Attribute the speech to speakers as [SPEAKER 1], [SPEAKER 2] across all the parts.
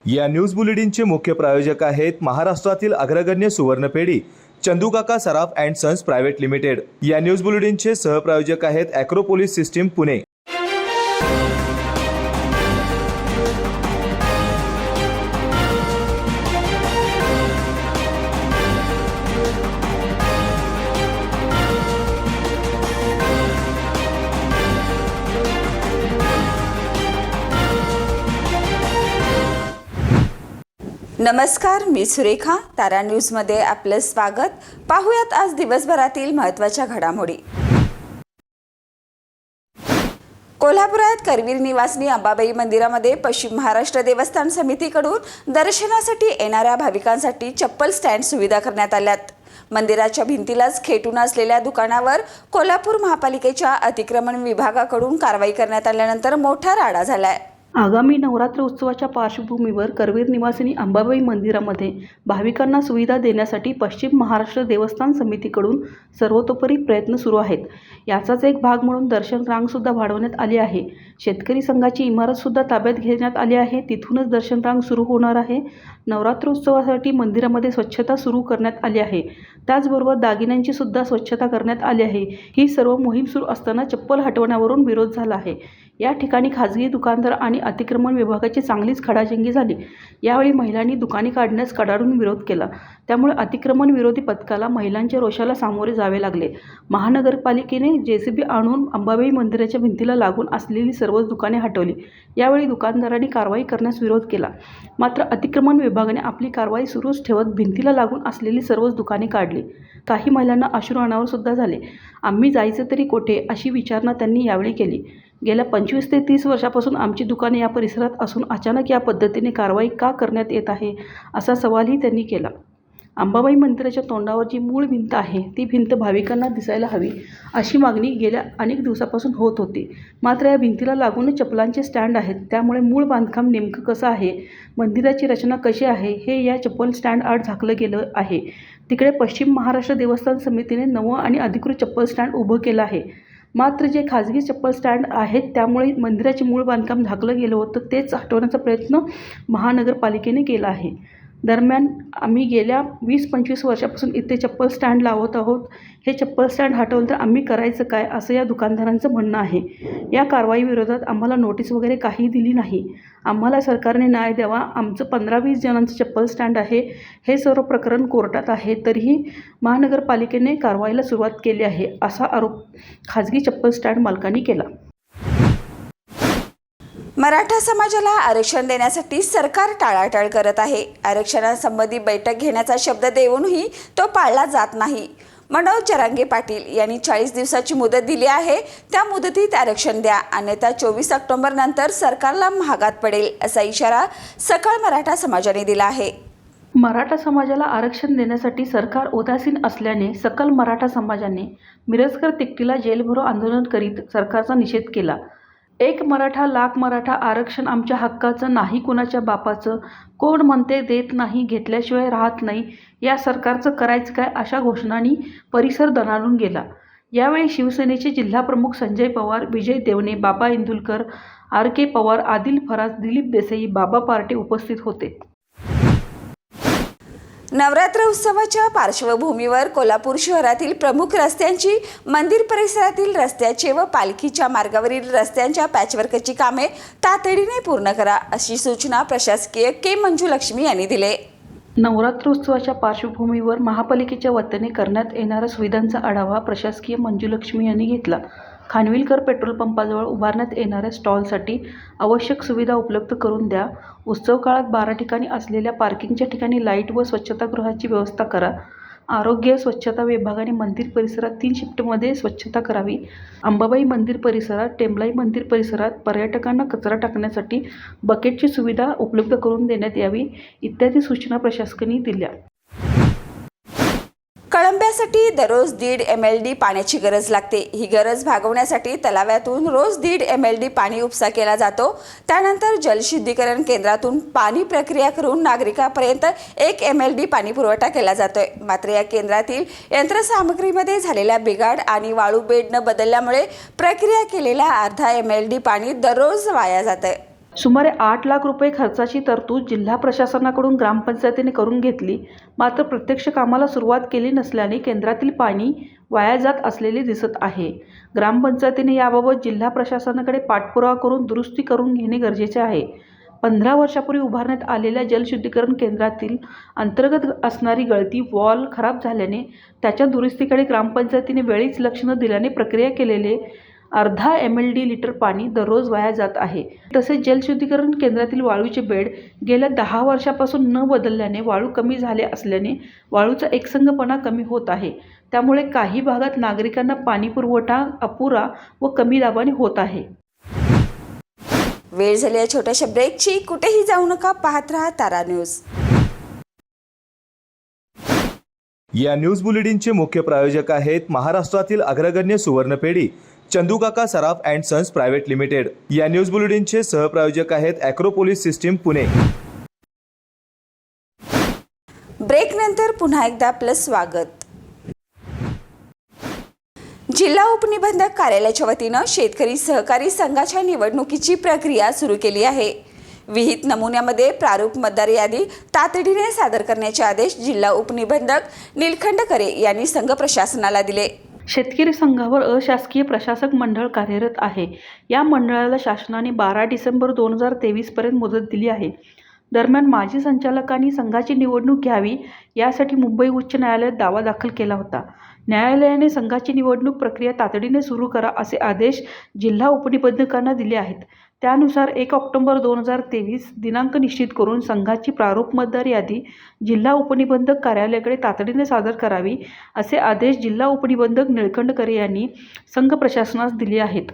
[SPEAKER 1] या न्यूज बुलेटिनचे मुख्य प्रायोजक आहेत महाराष्ट्रातील अग्रगण्य सुवर्णपेढी चंदूकाका सराफ अँड सन्स प्रायव्हेट लिमिटेड। या न्यूज बुलेटिनचे सहप्रायोजक आहेत ॲक्रोपोलिस सिस्टीम पुणे।
[SPEAKER 2] नमस्कार, मी सुरेखा। तारा न्यूजमध्ये आपलं स्वागत। पाहूयात आज दिवसभरातील महत्त्वाच्या घडामोडी। कोल्हापुरात करवीर निवासिनी अंबाबाई मंदिरामध्ये पश्चिम महाराष्ट्र देवस्थान समितीकडून दर्शनासाठी येणाऱ्या भाविकांसाठी चप्पल स्टँड सुविधा करण्यात आल्यात। मंदिराच्या भिंतीलाच खेटून असलेल्या दुकानावर कोल्हापूर महापालिकेच्या अतिक्रमण विभागाकडून कारवाई करण्यात आल्यानंतर मोठा राडा झालाय।
[SPEAKER 3] आगामी नवरात्र उत्सवाच्या पार्श्वभूमीवर करवीर निवासिनी अंबाबाई मंदिरामध्ये भाविकांना सुविधा देण्यासाठी पश्चिम महाराष्ट्र देवस्थान समितीकडून सर्वतोपरी प्रयत्न सुरू आहेत। याचाच एक भाग म्हणून दर्शन रांगसुद्धा वाढवण्यात आली आहे। शेतकरी संघाची इमारतसुद्धा ताब्यात घेण्यात आली आहे। तिथूनच दर्शन रांग सुरू होणार आहे। नवरात्रोत्सवासाठी मंदिरामध्ये स्वच्छता सुरू करण्यात आली आहे। त्याचबरोबर दागिन्यांची सुद्धा स्वच्छता करण्यात आली आहे। ही सर्व मोहीम सुरू असताना चप्पल हटवण्यावरून विरोध झाला आहे। या ठिकाणी खाजगी दुकानदार आणि अतिक्रमण विभागाची चांगलीच खडाजंगी झाली। यावेळी महिलांनी दुकाने काढण्यास कडाडून विरोध केला। त्यामुळे अतिक्रमण विरोधी पथकाला महिलांच्या रोषाला सामोरे जावे लागले। महानगरपालिकेने जेसीबी आणून अंबाबाई मंदिराच्या भिंतीला लागून असलेली सर्वच दुकाने हटवली। यावेळी दुकानदारांनी कारवाई करण्यास विरोध केला। मात्र अतिक्रमण विभागाने आपली कारवाई सुरूच ठेवत भिंतीला लागून असलेली सर्वच दुकाने काढली। काही महिलांना अश्रू अनावर सुद्धा झाले। आम्ही जायचं तरी कोठे अशी विचारणा त्यांनी यावेळी केली। गेल्या 25 ते 30 वर्षापासून आमची दुकाने या परिसरात असून अचानक या पद्धतीने कारवाई का करण्यात येत आहे असा सवालही त्यांनी केला। अंबाबाई मंदिराच्या तोंडावर जी मूळ भिंत आहे ती भिंत भाविकांना दिसायला हवी अशी मागणी गेल्या अनेक दिवसापासून होत होती। मात्र या भिंतीला लागूनच चप्पलांचे स्टँड आहेत। त्यामुळे मूळ बांधकाम नेमकं कसं आहे, मंदिराची रचना कशी आहे हे या चप्पल स्टँड आड झाकलं गेलं आहे। तिकडे पश्चिम महाराष्ट्र देवस्थान समितीने नवं आणि अधिकृत चप्पल स्टँड उभं केलं आहे। मात्र जे खाजगी चप्पल स्टँड आहेत त्यामुळे मंदिराचे मूळ बांधकाम झाकलं गेलं होतं तेच हटवण्याचा प्रयत्न महानगरपालिकेने केला आहे। दरम्यान आम्ही गेल्या 20-25 वर्षापासून इथे चप्पल स्टँड लावत आहोत। हे चप्पल स्टँड हटवलं तर आम्ही करायचं काय असं या दुकानदारांचं म्हणणं आहे। या कारवाईविरोधात आम्हाला नोटीस वगैरे काही दिली नाही। आम्हाला सरकारने न्याय द्यावा। आमचं 15-20 जणांचं चप्पल स्टँड आहे। हे सर्व प्रकरण कोर्टात आहे तरीही महानगरपालिकेने कारवाईला सुरुवात केली आहे असा आरोप खाजगी चप्पल स्टँड मालकांनी केला।
[SPEAKER 2] मराठा समाजाला आरक्षण देण्यासाठी सरकार टाळाटाळ करत आहे। आरक्षणासंबंधी बैठक घेण्याचा शब्द देऊनही तो पाळला जात नाही। मनोज जरांगे पाटील यांनी 40 दिवसाची मुदत दिली आहे। त्या मुदतीत आरक्षण द्या, अन्यथा 24 ऑक्टोबर नंतर सरकारला महागात पडेल असा इशारा सकल मराठा समाजाने दिला आहे।
[SPEAKER 3] मराठा समाजाला आरक्षण देण्यासाठी सरकार उदासीन असल्याने सकल मराठा समाजाने मिरजकर तिकटीला जेलभरो आंदोलन करीत सरकारचा निषेध केला। एक मराठा लाख मराठा आरक्षण आमच्या हक्काचं नाही कुणाच्या बापाचं, कोण म्हणते देत नाही घेतल्याशिवाय राहत नाही, या सरकारचं करायचं काय अशा घोषणांनी परिसर दणाणून गेला। यावेळी शिवसेनेचे जिल्हाप्रमुख संजय पवार, विजय देवणे, बाबा इंदुलकर, RK पवार, आदिल फराज, दिलीप देसाई, बाबा पार्टे उपस्थित होते।
[SPEAKER 2] नवरात्र उत्सवाच्या पार्श्वभूमीवर कोल्हापूर शहरातील प्रमुख रस्त्यांची, मंदिर परिसरातील रस्त्याचे व पालखीच्या मार्गावरील रस्त्यांच्या पॅचवर्कची कामे तातडीने पूर्ण करा अशी सूचना प्रशासकीय के मंजुलक्ष्मी यांनी दिली।
[SPEAKER 3] नवरात्रोत्सवाच्या पार्श्वभूमीवर महापालिकेच्या वतीने करण्यात येणाऱ्या सुविधांचा आढावा प्रशासकीय मंजुलक्ष्मी यांनी घेतला। खानविलकर पेट्रोल पंपाजवळ उभारण्यात येणाऱ्या स्टॉलसाठी आवश्यक सुविधा उपलब्ध करून द्या। उत्सव काळात 12 ठिकाणी असलेल्या पार्किंगच्या ठिकाणी लाईट व स्वच्छतागृहाची व्यवस्था करा। आरोग्य स्वच्छता विभागाने मंदिर परिसरात 3 शिफ्टमध्ये स्वच्छता करावी। अंबाबाई मंदिर परिसरात, टेंबलाई मंदिर परिसरात पर्यटकांना कचरा टाकण्यासाठी बकेटची सुविधा उपलब्ध करून देण्यात यावी इत्यादी सूचना प्रशासकाने दिल्या।
[SPEAKER 2] कळंब्यासाठी दररोज 1.5 MLD पाण्याची गरज लागते। ही गरज भागवण्यासाठी तलाव्यातून रोज 1.5 MLD पाणी उपसा केला जातो। त्यानंतर जलशुद्धीकरण केंद्रातून पाणी प्रक्रिया करून नागरिकांपर्यंत 1 MLD पाणी पुरवठा केला जातोय। मात्र या केंद्रातील यंत्रसामग्रीमध्ये झालेला बिघाड आणि वाळू बेड न बदलल्यामुळे प्रक्रिया केलेला अर्धा MLD पाणी दररोज वाया जातंय।
[SPEAKER 3] सुमारे 8 लाख रुपये खर्चाची तरतूद जिल्हा प्रशासनाकडून ग्रामपंचायतीने करून घेतली, मात्र प्रत्यक्ष कामाला सुरुवात केली नसल्याने केंद्रातील पाणी वाया जात असलेले दिसत आहे. ग्रामपंचायतीने याबाबत जिल्हा प्रशासनाकडे पाठपुरावा करून दुरुस्ती करून घेणे गरजेचे आहे. 15 वर्षापूर्वी उभारण्यात आलेल्या जलशुद्धीकरण केंद्रातील अंतर्गत असणारी गळती वॉल खराब झाल्याने त्याच्या दुरुस्तीकडे ग्रामपंचायतीने वेळीच लक्ष न दिल्याने प्रक्रिया केलेले अर्धा MLD लिटर पाणी दररोज वाया जात आहे. तसेच जलशुद्धीकरण केंद्रातील वाळूचे बेड गेल्या 10 वर्षापासून न बदलल्याने वाळू कमी झाले असल्याने वाळूचा एकसंघपणा कमी होत आहे. त्यामुळे काही भागात नागरिकांना पाणी पुरवठा अपुरा व कमी दाबाने होत आहे.
[SPEAKER 2] वेळ झाली या छोट्याशा ब्रेकची. कुठेही जाऊ नका, पाहत रहा तारा न्यूज.
[SPEAKER 1] या न्यूज बुलेटिनचे मुख्य प्रायोजक आहेत महाराष्ट्रातील अग्रगण्य सुवर्णपेढी चंदूकाका सराफ अँड सन्स प्रायव्हेट लिमिटेड. या न्यूज बुलेटिनचे सहप्रायोजक आहेत ॲक्रोपोलिस सिस्टीम पुणे.
[SPEAKER 2] ब्रेक नंतर पुन्हा एकदा आपलं स्वागत. जिल्हा उपनिबंधक कार्यालयाच्या वतीनं शेतकरी सहकारी संघाच्या निवडणुकीची प्रक्रिया सुरू केली आहे. विहित नमुन्यामध्ये प्रारूप मतदार यादी तातडीने सादर करण्याचे आदेश जिल्हा उपनिबंधक नीलखंड करे यांनी संघ प्रशासनाला दिले.
[SPEAKER 3] शेतकरी संघावर अशासकीय प्रशासक मंडळ कार्यरत आहे. या मंडळाला शासनाने 12 डिसेंबर 2023 पर्यंत मुदत दिली आहे. दरम्यान माजी संचालकांनी संघाची निवडणूक घ्यावी यासाठी मुंबई उच्च न्यायालयात दावा दाखल केला होता. न्यायालयाने संघाची निवडणूक प्रक्रिया तातडीने सुरू करा असे आदेश जिल्हा उपनिबंधकांना दिले आहेत. त्यानुसार 1 ऑक्टोबर 2023 दिनांक निश्चित करून संघाची प्रारूप मतदार यादी जिल्हा उपनिबंधक कार्यालयाकडे तातडीने सादर करावी असे आदेश जिल्हा उपनिबंधक निळकंठ करे यांनी संघ प्रशासनास दिले आहेत.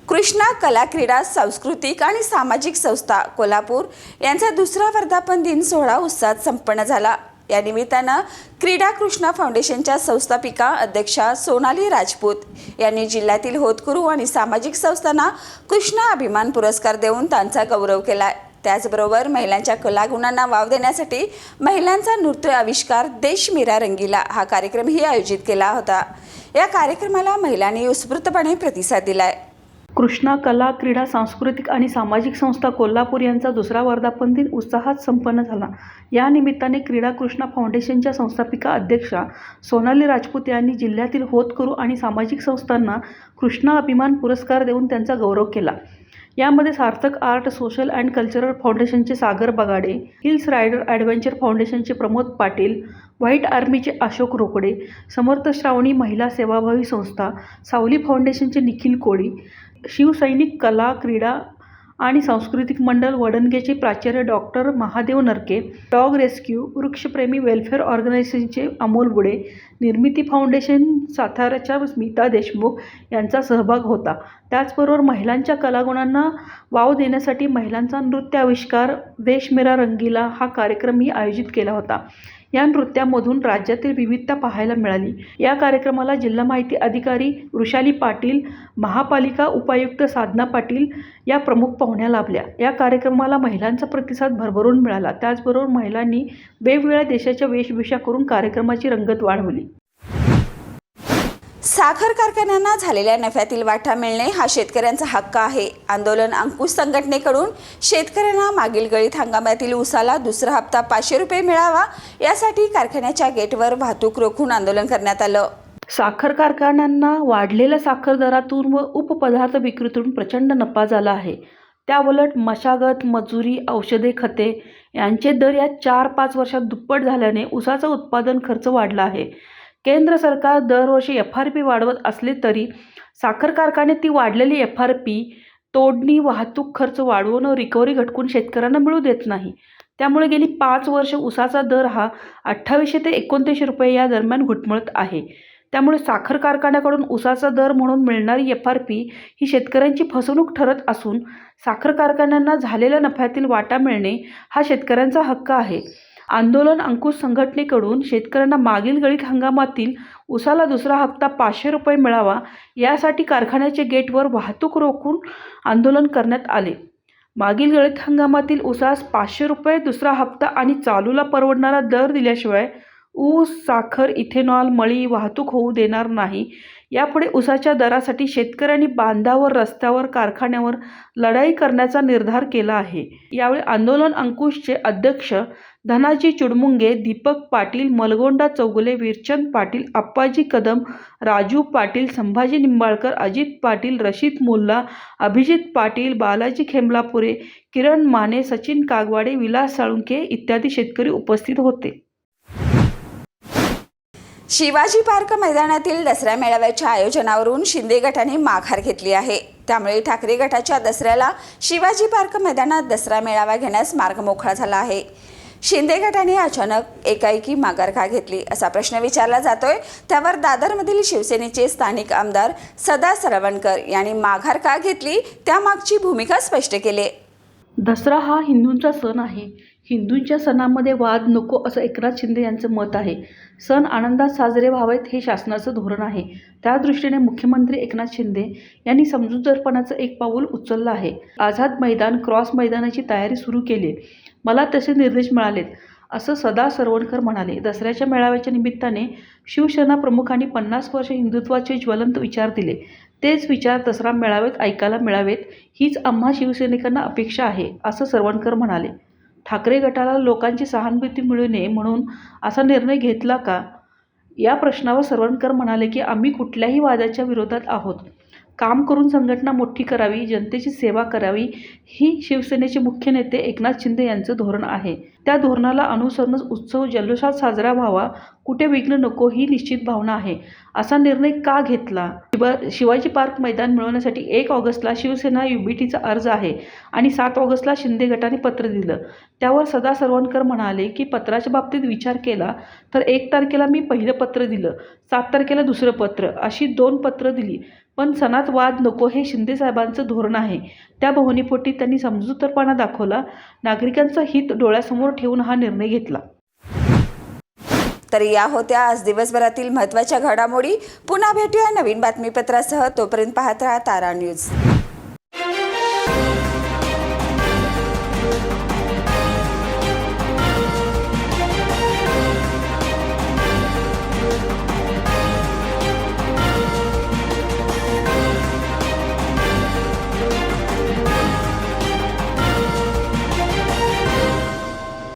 [SPEAKER 2] कृष्णा कला क्रीडा सांस्कृतिक आणि सामाजिक संस्था कोल्हापूर यांचा दुसरा वर्धापन दिन सोहळा उत्साहात संपन्न झाला. या निमित्तानं क्रीडा कृष्णा फाउंडेशनच्या संस्थापिका अध्यक्षा सोनाली राजपूत यांनी जिल्ह्यातील होतकरू आणि सामाजिक संस्थांना कृष्णा अभिमान पुरस्कार देऊन त्यांचा गौरव केला. त्याचबरोबर महिलांच्या कलागुणांना वाव देण्यासाठी महिलांचा नृत्य आविष्कार देश मेरा रंगीला हा कार्यक्रमही आयोजित केला होता. या कार्यक्रमाला महिलांनी उत्स्फूर्तपणे प्रतिसाद दिलाय.
[SPEAKER 3] कृष्णा कला क्रीडा सांस्कृतिक आणि सामाजिक संस्था कोल्हापूर यांचा दुसरा वर्धापन दिन उत्साहात संपन्न झाला. या निमित्ताने क्रीडा कृष्णा फाउंडेशनच्या संस्थापिका अध्यक्षा सोनाली राजपूत यांनी जिल्ह्यातील होतकरू आणि सामाजिक संस्थांना कृष्णा अभिमान पुरस्कार देऊन त्यांचा गौरव केला. यामध्ये सार्थक आर्ट सोशल अँड कल्चरल फाउंडेशनचे सागर बगाडे, हिल्स रायडर ॲडव्हेंचर फाउंडेशनचे प्रमोद पाटील, व्हाईट आर्मीचे अशोक रोकडे, समर्थ श्रावणी महिला सेवाभावी संस्था, सावली फाउंडेशनचे निखिल कोळी, शिवसैनिक कला क्रीडा आणि सांस्कृतिक मंडळ वडणगेचे प्राचार्य डॉक्टर महादेव नरके, डॉग रेस्क्यू वृक्षप्रेमी वेलफेअर ऑर्गनायझेशनचे अमोल बुडे, निर्मिती फाउंडेशन साताऱ्याच्या स्मिता देशमुख यांचा सहभाग होता. त्याचबरोबर महिलांच्या कलागुणांना वाव देण्यासाठी महिलांचा नृत्य आविष्कार देश मेरा रंगीला हा कार्यक्रमही आयोजित केला होता. या नृत्यामधून राज्यातील विविधता पाहायला मिळाली. या कार्यक्रमाला जिल्हा माहिती अधिकारी वृषाली पाटील, महापालिका उपायुक्त साधना पाटील या प्रमुख पाहुण्या लाभल्या. या कार्यक्रमाला महिलांचा प्रतिसाद भरभरून मिळाला. त्याचबरोबर महिलांनी वेगवेगळ्या देशाच्या वेशभूषा करून कार्यक्रमाची रंगत वाढवली.
[SPEAKER 2] साखर कारखान्यांना झालेल्या नफ्यातील वाटा मिळणे हा शेतकऱ्यांचा हक्क आहे. आंदोलन अंकुश संघटनेकडून शेतकऱ्यांना मागील गळीत हंगामातील ऊसाला दुसरा हप्ता 500 रुपये मिळावा यासाठी कारखान्याच्या गेटवर वाहतूक रोखून आंदोलन करण्यात आलं.
[SPEAKER 3] साखर कारखान्यांना वाढलेल्या साखर दरातून व उपपदार्थ विक्रीतून प्रचंड नफा झाला आहे. त्याउलट मशागत, मजुरी, औषधे, खते यांचे दर या 4-5 वर्षात दुप्पट झाल्याने ऊसाचा उत्पादन खर्च वाढला आहे. केंद्र सरकार दरवर्षी FRP वाढवत असले तरी साखर कारखाने ती वाढलेली FRP तोडणी, वाहतूक खर्च वाढवून रिकव्हरी घटकून शेतकऱ्यांना मिळू देत नाही. त्यामुळे गेली 5 वर्ष ऊसाचा दर हा 2800 ते 2900 रुपये या दरम्यान घुटमळत आहे. त्यामुळे साखर कारखान्याकडून ऊसाचा दर म्हणून मिळणारी FRP ही शेतकऱ्यांची फसवणूक ठरत असून साखर कारखान्यांना झालेल्या नफ्यातील वाटा मिळणे हा शेतकऱ्यांचा हक्क आहे. आंदोलन अंकुश संघटनेकडून शेतकऱ्यांना मागील गळीत हंगामातील ऊसाला दुसरा हप्ता 500 रुपये मिळावा यासाठी कारखान्याचे गेटवर वाहतूक रोखून आंदोलन करण्यात आले. मागील गळीत हंगामातील ऊसास 500 रुपये दुसरा हप्ता आणि चालूला परवडणारा दर दिल्याशिवाय ऊस, साखर, इथेनॉल, मळी वाहतूक होऊ देणार नाही यापुढे ऊसाच्या दरासाठी शेतकऱ्यांनी बांधावर, रस्त्यावर, कारखान्यावर लढाई करण्याचा निर्धार केला आहे. यावेळी आंदोलन अंकुशचे अध्यक्ष धनाजी चुडमुंगे, दीपक पाटील, मलगोंडा चौगुले, वीरचंद पाटील, आप्पाजी कदम, राजू पाटील, संभाजी निंबाळकर, अजित पाटील, रशीद मुल्ला, अभिजित पाटील, बालाजी खेमलापुरे, किरण माने, सचिन कागवाडे, विलास साळुंखे इत्यादी शेतकरी उपस्थित होते.
[SPEAKER 2] शिवाजी पार्क मैदानातील दसरा मेळाव्याच्या आयोजनावरून शिंदे गटाने माघार घेतली आहे. त्यामुळे ठाकरे गटाच्या दसऱ्याला शिवाजी पार्क मैदानात दसरा मेळावा घेण्यास मार्ग मोकळा झाला आहे. शिंदे गटाने अचानक एकाएकी माघार का घेतली असा प्रश्न विचारला जातोय. त्यावर दादरमधील शिवसेनेचे स्थानिक आमदार सदा सरवणकर यांनी माघार का घेतली त्यामागची भूमिका स्पष्ट केली.
[SPEAKER 3] दसरा हा हिंदूंचा सण आहे. हिंदूंच्या सणामध्ये वाद नको असं एकनाथ शिंदे यांचं मत आहे. सण आनंदात साजरे व्हावेत हे शासनाचं धोरण आहे. त्या दृष्टीने मुख्यमंत्री एकनाथ शिंदे यांनी समजूतदारपणाचं एक पाऊल उचललं आहे. आझाद मैदान, क्रॉस मैदानाची तयारी सुरू केली. मला तसे निर्देश मिळालेत असं सदा सरवणकर म्हणाले. दसऱ्याच्या मेळाव्याच्या निमित्ताने शिवसेना प्रमुखांनी 50 वर्ष हिंदुत्वाचे ज्वलंत विचार दिले. तेच विचार दसरा मेळाव्यात ऐकायला मिळावेत हीच आम्हा शिवसैनिकांना अपेक्षा आहे असं सरवणकर म्हणाले. ठाकरे गटाला लोकांची सहानुभूती मिळू नये म्हणून असा निर्णय घेतला का या प्रश्नावर सरवणकर म्हणाले की आम्ही कुठल्याही वादाच्या विरोधात आहोत. काम करून संघटना मोठी करावी, जनतेची सेवा करावी ही शिवसेनेचे मुख्य नेते एकनाथ शिंदे यांचं धोरण आहे. त्या धोरणाला अनुसरूनच उत्सव जल्लोषात साजरा व्हावा, कुठे विघ्न नको ही निश्चित भावना आहे. असा निर्णय का घेतला? शिवाजी पार्क मैदान मिळवण्यासाठी 1 ऑगस्टला शिवसेना युबीटीचा अर्ज आहे आणि 7 ऑगस्टला शिंदे गटाने पत्र दिलं. त्यावर सदा सरवणकर म्हणाले की पत्राच्या बाबतीत विचार केला तर 1 तारखेला मी पहिलं पत्र दिलं, 7 तारखेला दुसरं पत्र, अशी 2 पत्र दिली. पण सणात वाद नको हे शिंदे साहेबांचं धोरण आहे. त्या भावनेपोटी त्यांनी समजूतदारपणा दाखवला. नागरिकांचं हित डोळ्यासमोर ठेवून हा निर्णय घेतला.
[SPEAKER 2] तर या होत्या आज दिवसभरातील महत्त्वाच्या घडामोडी. पुन्हा भेटूया नवीन बातमीपत्रासह. तोपर्यंत पाहत राहा तारा न्यूज.